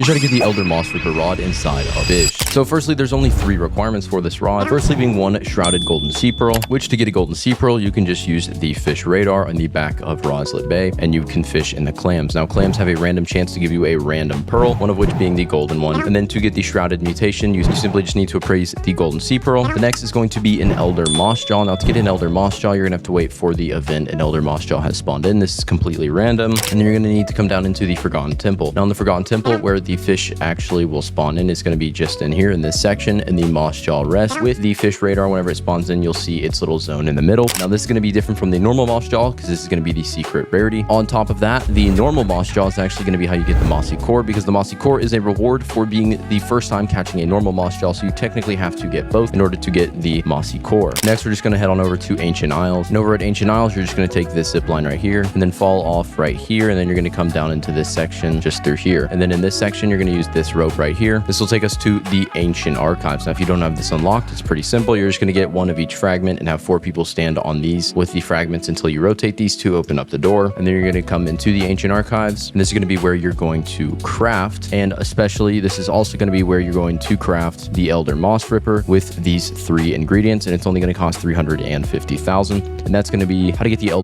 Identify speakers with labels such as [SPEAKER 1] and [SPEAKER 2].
[SPEAKER 1] You try to get the Elder Mossripper rod inside a fish. So firstly, there's only 3 requirements for this rod. Firstly being 1 shrouded golden sea pearl, which to get a golden sea pearl, you can just use the fish radar on the back of Roselet Bay, and you can fish in the clams. Now, clams have a random chance to give you a random pearl, one of which being the golden one. And then to get the shrouded mutation, you simply just need to appraise the golden sea pearl. The next is going to be an Elder Moss Jaw. Now, to get an Elder Moss Jaw, you're gonna have to wait for the event an Elder Moss Jaw has spawned in. This is completely random. And then you're gonna need to come down into the Forgotten Temple. Now, in the Forgotten Temple, where the fish actually will spawn in, is going to be just in here in this section in the Moss Jaw rest. With the fish radar, whenever it spawns in, you'll see its little zone in the middle. Now, this is going to be different from the normal Moss Jaw because this is going to be the secret rarity. On top of that, the normal Moss Jaw is actually going to be how you get the Mossy Core, because the Mossy Core is a reward for being the first time catching a normal Moss Jaw, so you technically have to get both in order to get the Mossy Core. Next, we're just going to head on over to Ancient Isles. And over at Ancient Isles, you're just going to take this zip line right here and then fall off right here, and then you're going to come down into this section just through here. And then in this section, you're going to use this rope right here. This will take us to the Ancient Archives. Now, if you don't have this unlocked, it's pretty simple. You're just going to get 1 of each fragment and have 4 people stand on these with the fragments until you rotate these to open up the door. And then you're going to come into the Ancient Archives. And this is going to be where you're going to craft. And especially, this is also going to be where you're going to craft the Elder Mossripper with these 3 ingredients. And it's only going to cost 350,000. And that's going to be how to get the Elder